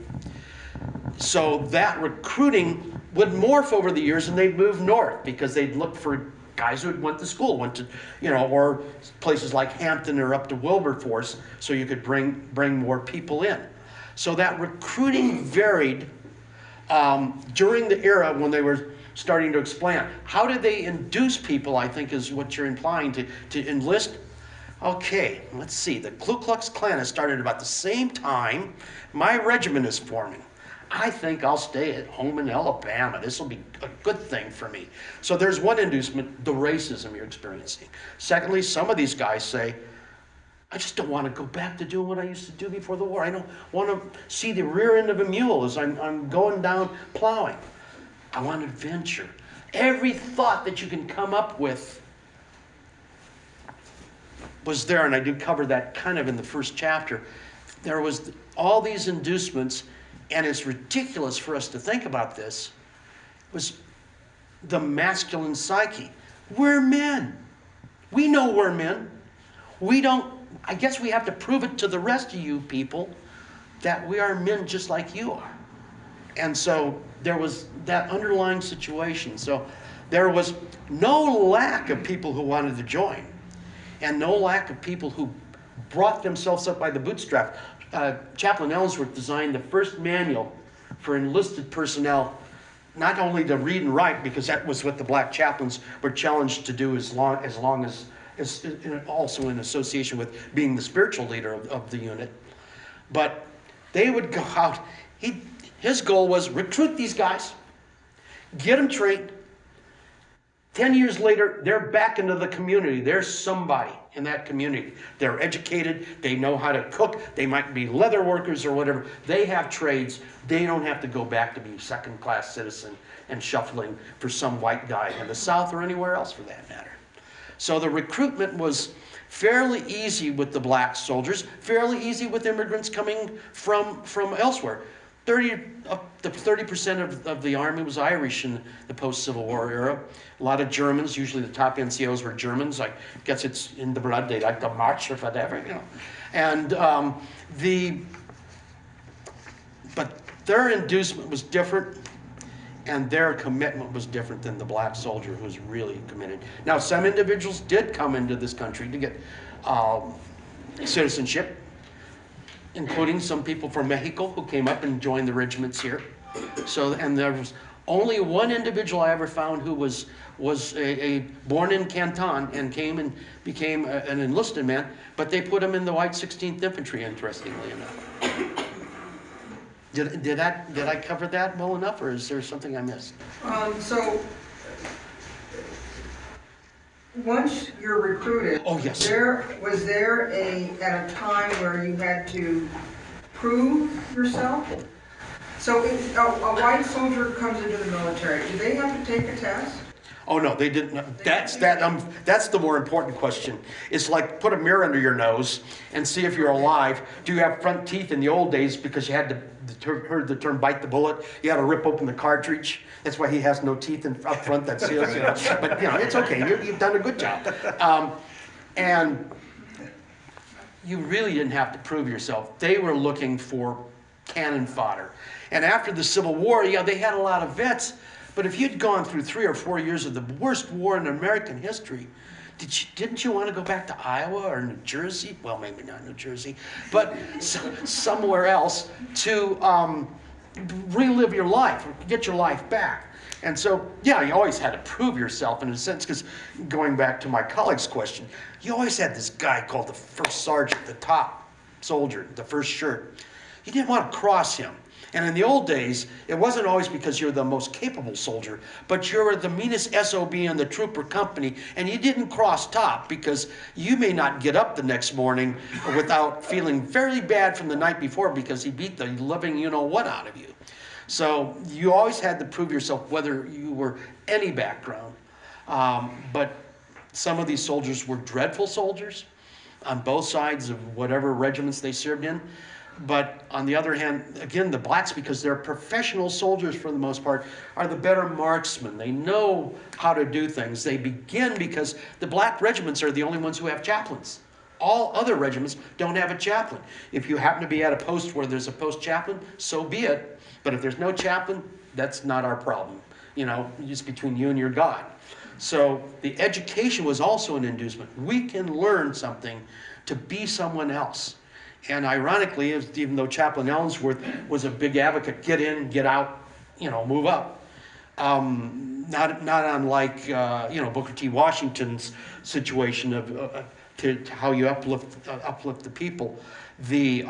So that recruiting would morph over the years, and they'd move north because they'd look for guys who had went to school, went to, or places like Hampton or up to Wilberforce, so you could bring more people in. So that recruiting varied during the era when they were starting to expand. How did they induce people, I think is what you're implying, to enlist? Okay, let's see. The Ku Klux Klan has started about the same time my regiment is forming. I think I'll stay at home in Alabama. This will be a good thing for me. So there's one inducement, the racism you're experiencing. Secondly, some of these guys say, I just don't want to go back to doing what I used to do before the war. I don't want to see the rear end of a mule as I'm going down plowing. I want adventure. Every thought that you can come up with was there, and I do cover that kind of in the first chapter. There was all these inducements, and it's ridiculous for us to think about this, was the masculine psyche. We're men. We know we're men. I guess we have to prove it to the rest of you people that we are men just like you are. And so there was that underlying situation. So there was no lack of people who wanted to join, and no lack of people who brought themselves up by the bootstrap. Chaplain Ellsworth designed the first manual for enlisted personnel, not only to read and write, because that was what the black chaplains were challenged to do as long as also in association with being the spiritual leader of the unit. But they would go out. His goal was recruit these guys, get them trained. 10 years later, they're back into the community. They're somebody in that community. They're educated. They know how to cook. They might be leather workers or whatever. They have trades. They don't have to go back to be a second-class citizen and shuffling for some white guy in the South or anywhere else for that matter. So the recruitment was fairly easy with the black soldiers, fairly easy with immigrants coming from elsewhere. 30% of the army was Irish in the post-Civil War era. A lot of Germans, usually the top NCOs were Germans. I guess it's in the blood, they like to march or whatever, And but their inducement was different, and their commitment was different than the black soldier who was really committed. Now, some individuals did come into this country to get citizenship, including some people from Mexico who came up and joined the regiments here. And there was only one individual I ever found who was born in Canton and came and became an enlisted man, but they put him in the White 16th Infantry, interestingly enough. Did I cover that well enough, or is there something I missed? So once you're recruited, Oh, yes. Was there at a time where you had to prove yourself? So if a white soldier comes into the military, do they have to take a test? Oh no, they didn't. That's the more important question. It's like put a mirror under your nose and see if you're alive. Do you have front teeth in the old days because you had heard the term bite the bullet? You had to rip open the cartridge. That's why he has no teeth up front. That seals, But it's okay. You've done a good job. And you really didn't have to prove yourself. They were looking for cannon fodder. And after the Civil War, they had a lot of vets, But if you'd gone through 3 or 4 years of the worst war in American history, didn't you want to go back to Iowa or New Jersey? Well, maybe not New Jersey, but somewhere else to relive your life, or get your life back. And so, yeah, you always had to prove yourself in a sense, because going back to my colleague's question, you always had this guy called the first sergeant, the top soldier, the first shirt. You didn't want to cross him. And in the old days, it wasn't always because you're the most capable soldier, but you're the meanest SOB in the trooper company, and you didn't cross top because you may not get up the next morning without feeling very bad from the night before because he beat the living you-know-what out of you. So you always had to prove yourself whether you were any background. But some of these soldiers were dreadful soldiers on both sides of whatever regiments they served in. But on the other hand, again, the blacks, because they're professional soldiers for the most part, are the better marksmen. They know how to do things. They begin because the black regiments are the only ones who have chaplains. All other regiments don't have a chaplain. If you happen to be at a post where there's a post chaplain, so be it. But if there's no chaplain, that's not our problem. You know, it's between you and your God. So the education was also an inducement. We can learn something to be someone else. And ironically, even though Chaplain Ellsworth was a big advocate, get in, get out, you know, move up. Not unlike, Booker T. Washington's situation of to how you uplift the people. The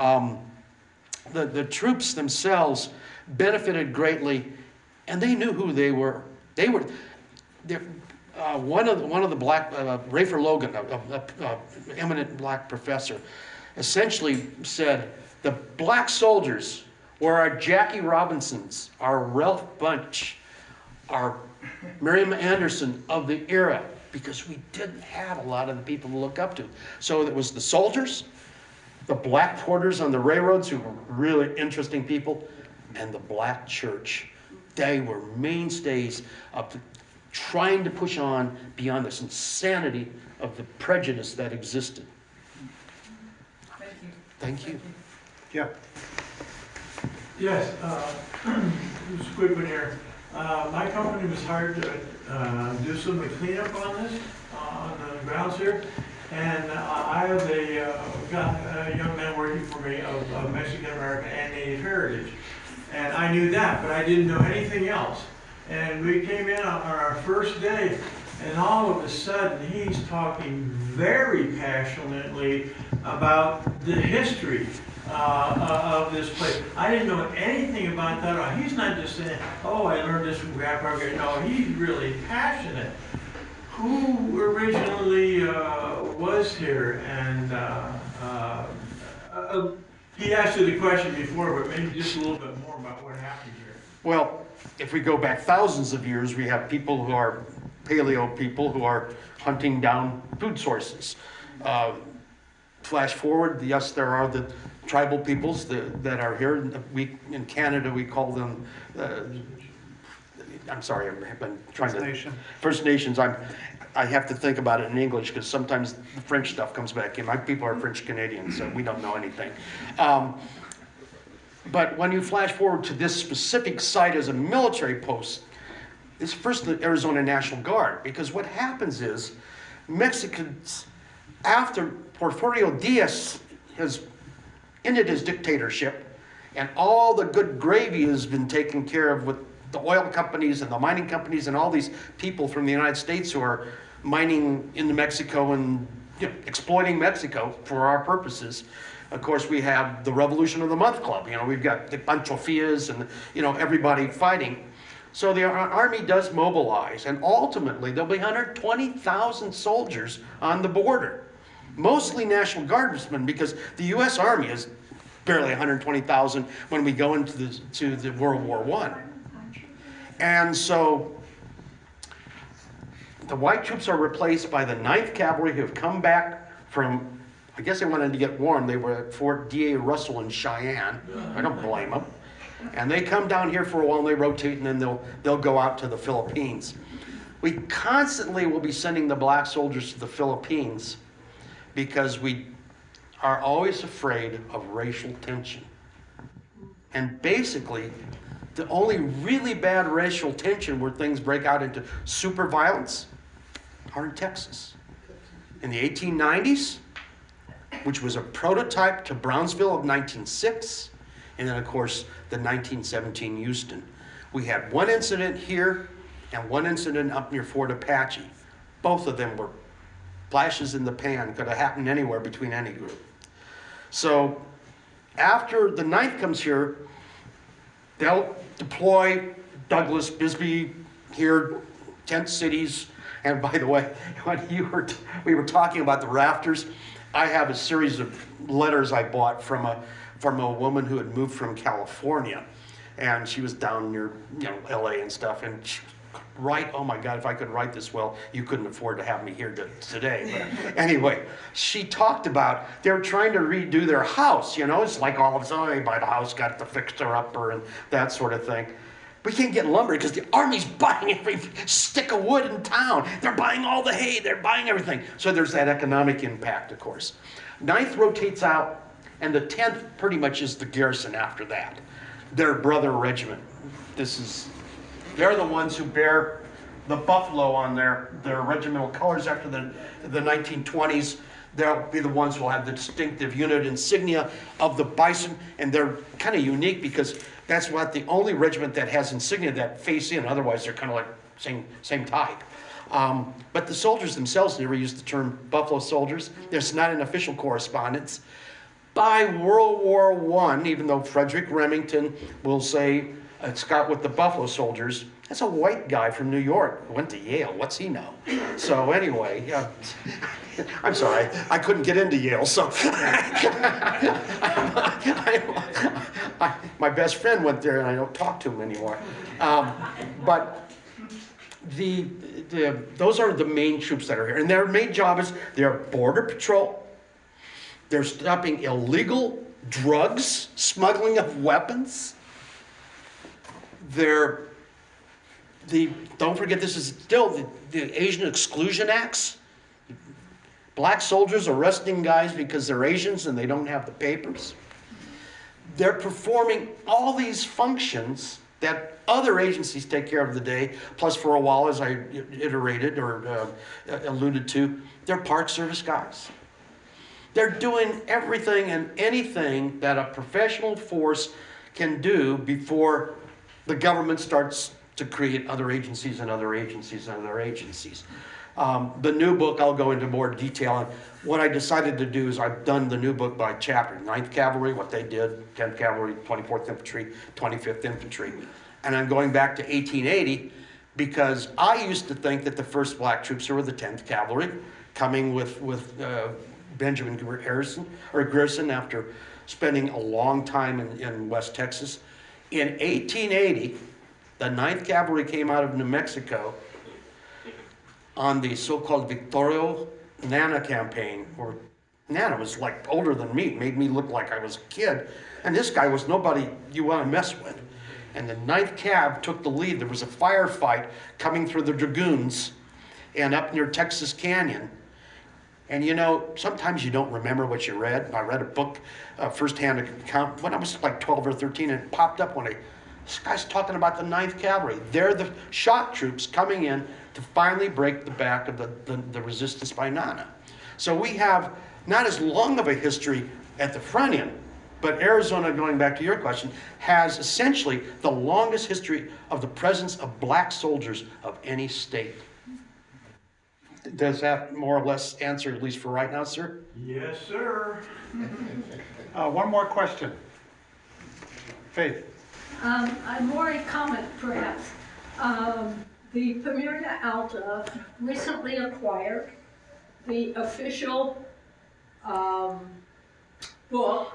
troops themselves benefited greatly, and they knew who they were. One of the black, Rafer Logan, a eminent black professor, essentially said, the black soldiers were our Jackie Robinsons, our Ralph Bunch, our Miriam Anderson of the era, because we didn't have a lot of the people to look up to. So it was the soldiers, the black porters on the railroads, who were really interesting people, and the black church. They were mainstays of trying to push on beyond this insanity of the prejudice that existed. Thank you. Yeah. Yes, just a quick one here. My company was hired to do some of the cleanup on this, on the grounds here. And I have a young man working for me of Mexican American and Native heritage. And I knew that, but I didn't know anything else. And we came in on our first day, and all of a sudden he's talking very passionately about the history of this place. I didn't know anything about that. He's not just saying, oh, I learned this from Grandpa. No, he's really passionate. Who originally was here? And he asked you the question before, but maybe just a little bit more about what happened here. Well, if we go back thousands of years, we have people who are paleo people who are hunting down food sources. Flash forward, yes, there are the tribal peoples that are here. In Canada, we call them, I'm sorry, I've been trying First Nation. First Nations. I have to think about it in English because sometimes the French stuff comes back in. My people are French Canadians, so we don't know anything. But when you flash forward to this specific site as a military post, it's first the Arizona National Guard, because what happens is Mexicans, after Porfirio Diaz has ended his dictatorship and all the good gravy has been taken care of with the oil companies and the mining companies and all these people from the United States who are mining in Mexico and exploiting Mexico for our purposes. Of course, we have the Revolution of the Month Club. We've got the Pancho Villas and everybody fighting. So the army does mobilize, and ultimately there'll be 120,000 soldiers on the border, mostly National Guardsmen, because the U.S. Army is barely 120,000 when we go into the World War I. And so the white troops are replaced by the 9th Cavalry, who have come back from, I guess they wanted to get warm. They were at Fort D.A. Russell in Cheyenne. I don't blame them. And they come down here for a while and they rotate, and then they'll go out to the Philippines. We constantly will be sending the black soldiers to the Philippines because we are always afraid of racial tension. And basically, The only really bad racial tension where things break out into super violence are in Texas. In the 1890s, which was a prototype to Brownsville of 1906, and then of course the 1917 Houston. We had one incident here and one incident up near Fort Apache. Both of them were flashes in the pan, could have happened anywhere between any group. So after the 9th comes here, they'll deploy Douglas, Bisbee here, tent cities. And by the way, when we were talking about the rafters, I have a series of letters I bought from a woman who had moved from California, and she was down near LA and stuff. And she, oh my God, if I could write this well, you couldn't afford to have me here today. But anyway, she talked about they were trying to redo their house. It's like all of us, they buy the house, got the fixer-upper and that sort of thing. We can't get lumber because the Army's buying every stick of wood in town. They're buying all the hay. They're buying everything. So there's that economic impact, of course. 9th rotates out, and the 10th pretty much is the garrison after that. Their brother regiment. They're the ones who bear the buffalo on their regimental colors after the 1920s. They'll be the ones who will have the distinctive unit insignia of the bison, and they're kind of unique because that's what the only regiment that has insignia that face in. Otherwise, they're kind of like same type. But the soldiers themselves never used the term buffalo soldiers. There's not an official correspondence. By World War I, even though Frederick Remington will say Scott with the Buffalo Soldiers, that's a white guy from New York who went to Yale. What's he know? So anyway, I'm sorry, I couldn't get into Yale, so my best friend went there and I don't talk to him anymore. But those are the main troops that are here. And their main job is their border patrol. They're stopping illegal drugs, smuggling of weapons. Don't forget, this is still the Asian Exclusion Acts. Black soldiers arresting guys because they're Asians and they don't have the papers. They're performing all these functions that other agencies take care of the day. Plus, for a while, as I iterated or alluded to, they're Park Service guys. They're doing everything and anything that a professional force can do before the government starts to create other agencies and other agencies and other agencies. The new book, I'll go into more detail on. What I decided to do is I've done the new book by chapter. 9th Cavalry, what they did, 10th Cavalry, 24th Infantry, 25th Infantry. And I'm going back to 1880 because I used to think that the first black troops were the 10th Cavalry, coming with Benjamin Garrison after spending a long time in West Texas. In 1880, the 9th Cavalry came out of New Mexico on the so-called Victorio Nana campaign, where Nana was like older than me, made me look like I was a kid, and this guy was nobody you want to mess with. And the 9th Cav took the lead. There was a firefight coming through the Dragoons and up near Texas Canyon. And sometimes you don't remember what you read. I read a book, firsthand account, when I was like 12 or 13, and it popped up this guy's talking about the 9th Cavalry. They're the shock troops coming in to finally break the back of the resistance by Nana. So we have not as long of a history at the front end, but Arizona, going back to your question, has essentially the longest history of the presence of black soldiers of any state. Does that more or less answer, at least for right now, sir? Yes, sir. One more question. Faith. More a comment, perhaps. The Pomerania Alta recently acquired the official book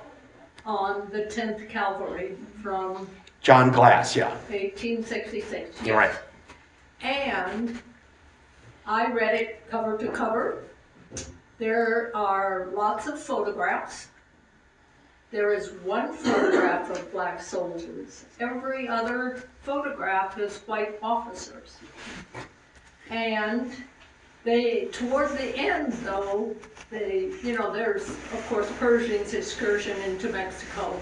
on the 10th Cavalry from John Glass, yeah. 1866. You're right. And I read it cover to cover. There are lots of photographs. There is one photograph of black soldiers. Every other photograph is white officers. And toward the end though, there's of course Pershing's excursion into Mexico.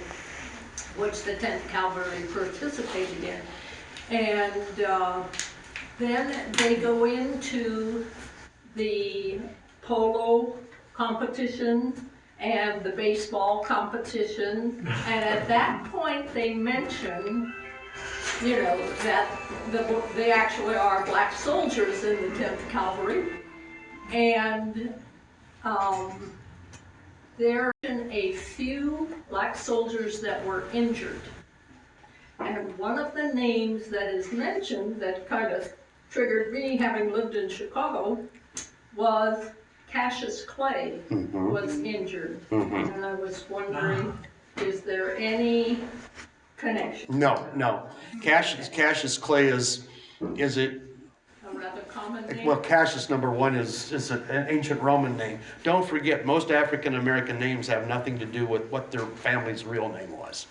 which the 10th Cavalry participated in. And then they go into the polo competition and the baseball competition. And at that point, they mention, you know, that they actually are black soldiers in the 10th Cavalry. And there are a few black soldiers that were injured. And one of the names that is mentioned that kind of triggered me, having lived in Chicago, was Cassius Clay was injured. And I was wondering, is there any connection? No. Cassius Clay is it? A rather common name? Well, Cassius, number one, is an ancient Roman name. Don't forget, most African American names have nothing to do with what their family's real name was.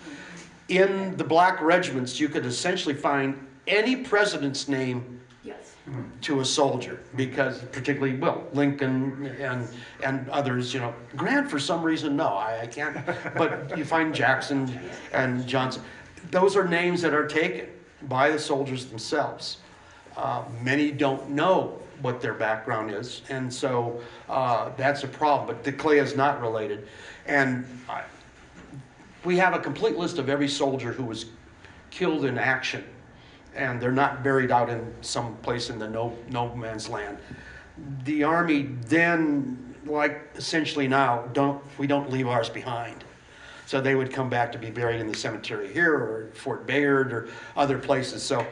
In the black regiments, you could essentially find any president's name Yes. to a soldier, because particularly, well, Lincoln and others, you know. Grant, for some reason, no, I can't. But you find Jackson and Johnson. Those are names that are taken by the soldiers themselves. Many don't know what their background is, and so that's a problem. But the Clay is not related. And we have a complete list of every soldier who was killed in action, and they're not buried out in some place in the no man's land. The Army then, like essentially now, we don't leave ours behind. So they would come back to be buried in the cemetery here or Fort Bayard or other places. So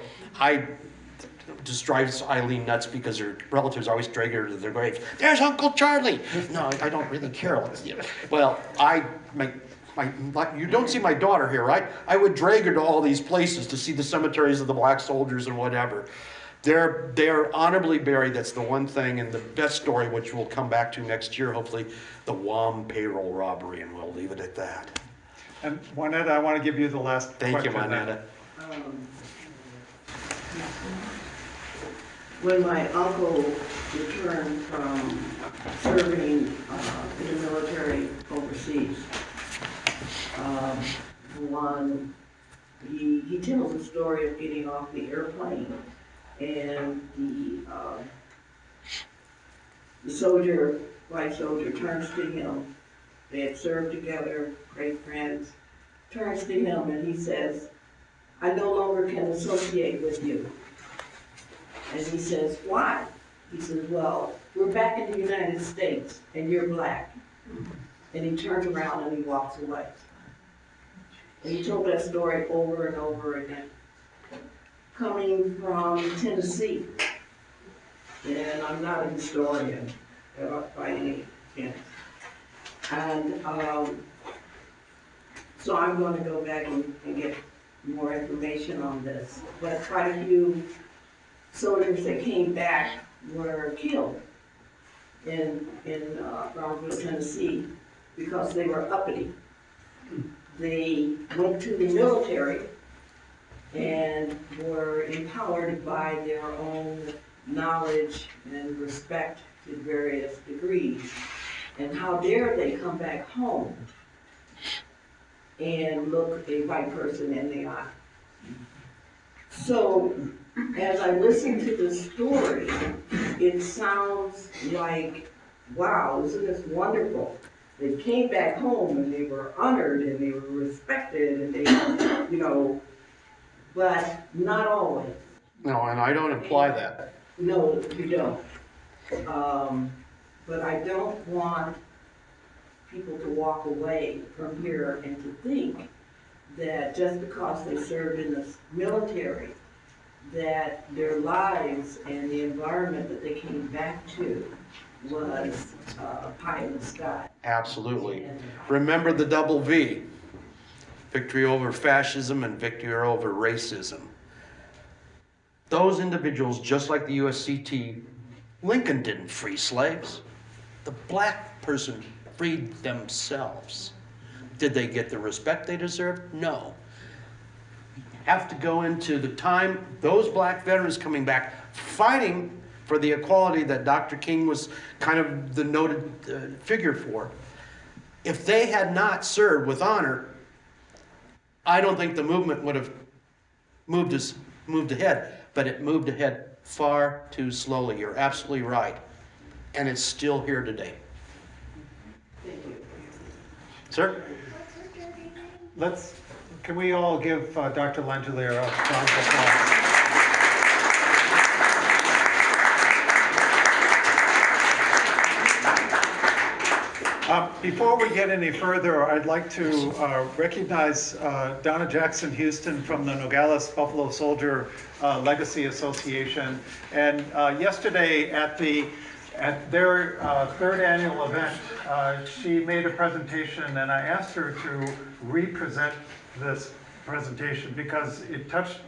just drives Eileen nuts because her relatives always drag her to their grave. There's Uncle Charlie. No, I don't really care. Well, you don't see my daughter here, right? I would drag her to all these places to see the cemeteries of the black soldiers and whatever. They're honorably buried. That's the one thing. And the best story, which we'll come back to next year, hopefully, the Guam payroll robbery, and we'll leave it at that. And Juanetta, I want to give you the last Thank you, question. Juanetta. When my uncle returned from serving in the military overseas, he tells the story of getting off the airplane, and the white soldier turns to him. They had served together, great friends. Turns to him and he says, "I no longer can associate with you." And he says, "Why?" He says, "Well, we're back in the United States and you're black." And he turns around and he walks away. And he told that story over and over again. Coming from Tennessee, and I'm not a historian by any chance. And so I'm going to go back and get more information on this. But quite a few soldiers that came back were killed in Brownsville, Tennessee, because they were uppity. They went to the military and were empowered by their own knowledge and respect to various degrees. And how dare they come back home and look a white person in the eye. So, as I listen to the story, it sounds like, wow, isn't this wonderful? They came back home and they were honored and they were respected and they, but not always. No, and I don't imply that. No, you don't. But I don't want people to walk away from here and to think that just because they served in the military, that their lives and the environment that they came back to was pie in the sky. Absolutely. Remember the double V. Victory over fascism and victory over racism. Those individuals, just like the USCT, Lincoln didn't free slaves. The black person freed themselves. Did they get the respect they deserved? No. Have to go into the time, those black veterans coming back, fighting for the equality that Dr. King was kind of the noted figure for. If they had not served with honor, I don't think the movement would have moved ahead, but it moved ahead far too slowly. You're absolutely right. And it's still here today. Sir? Can we all give Dr. Langellier a round of applause? Before we get any further, I'd like to recognize Donna Jackson Houston from the Nogales Buffalo Soldier Legacy Association. And yesterday at their third annual event, she made a presentation, and I asked her to re-present this presentation because it touched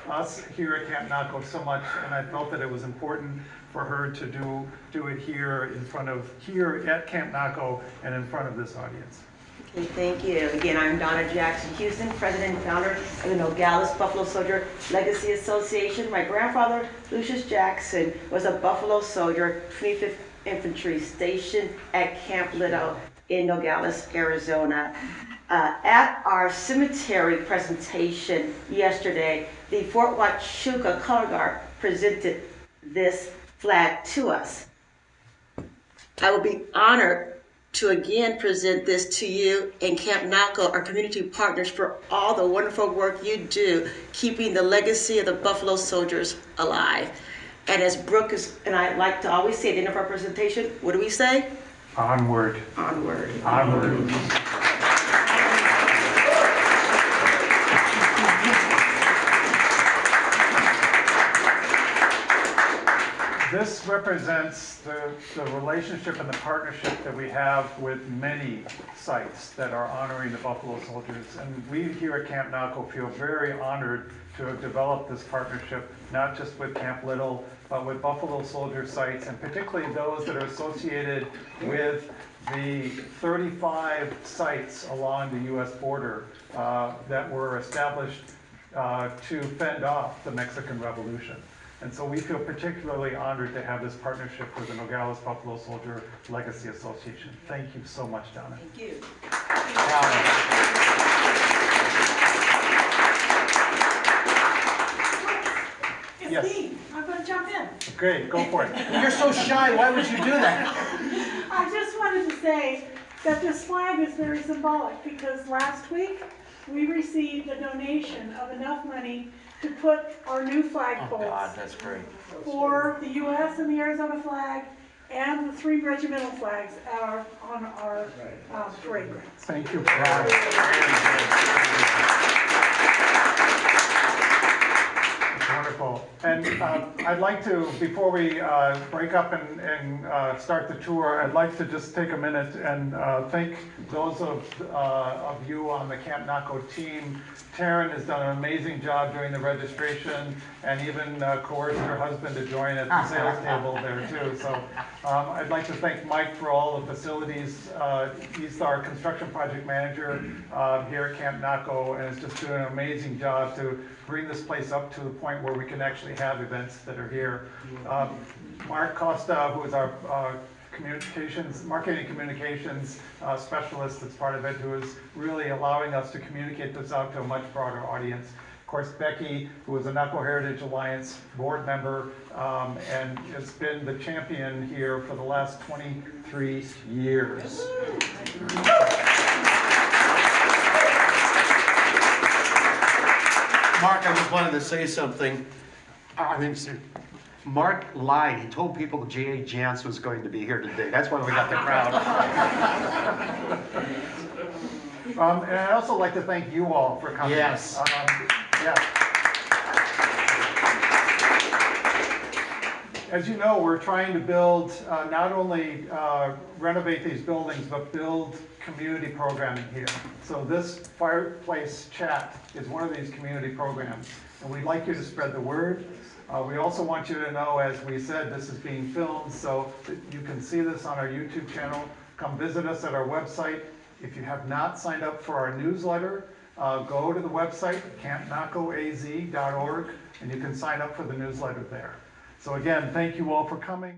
us here at Camp Naco so much, and I felt that it was important for her to do it here at Camp Naco and in front of this audience. Okay, thank you. Again, I'm Donna Jackson Houston, president and founder of the Nogales Buffalo Soldier Legacy Association. My grandfather, Lucius Jackson, was a Buffalo Soldier, 25th Infantry, stationed at Camp Little in Nogales, Arizona. At our cemetery presentation yesterday, the Fort Huachuca Color Guard presented this flag to us. I will be honored to again present this to you and Camp Naco, our community partners, for all the wonderful work you do keeping the legacy of the Buffalo Soldiers alive. And as Brooke and I like to always say at the end of our presentation, what do we say? Onward. Onward. Onward. This represents the relationship and the partnership that we have with many sites that are honoring the Buffalo Soldiers. And we here at Camp Naco feel very honored to have developed this partnership, not just with Camp Little, but with Buffalo Soldier sites, and particularly those that are associated with the 35 sites along the U.S. border that were established to fend off the Mexican Revolution. And so we feel particularly honored to have this partnership with the Nogales Buffalo Soldier Legacy Association. Thank you so much, Donna. Thank you. It's Yes. me. I'm going to jump in. Great, go for it. You're so shy. Why would you do that? I just wanted to say that this flag is very symbolic because last week we received a donation of enough money to put our new flagpoles That's great. for the U.S. and the Arizona flag and the 3 regimental flags on our parade grounds. Thank you. Wonderful. And I'd like to, before we break up and start the tour, I'd like to just take a minute and thank those of you on the Camp Naco team. Taryn has done an amazing job during the registration and even coerced her husband to join at the sales table there too. So I'd like to thank Mike for all the facilities. He's our construction project manager here at Camp Naco and is just doing an amazing job to bring this place up to the point where we can actually have events that are here. Mark Costa, who is our marketing communications specialist that's part of it, who is really allowing us to communicate this out to a much broader audience. Of course, Becky, who is a Naco Heritage Alliance board member and has been the champion here for the last 23 years. Mark, I just wanted to say something. I mean, Mark lied. He told people J.A. Jance was going to be here today. That's why we got the crowd. And I'd also like to thank you all for coming. Yes. As you know, we're trying to build, not only renovate these buildings, but build community programming here. So this Fireplace chat is one of these community programs, and we'd like you to spread the word. We also want you to know, as we said, this is being filmed, so that you can see this on our YouTube channel. Come visit us at our website. If you have not signed up for our newsletter, go to the website, campnacoaz.org, and you can sign up for the newsletter there. So again, thank you all for coming.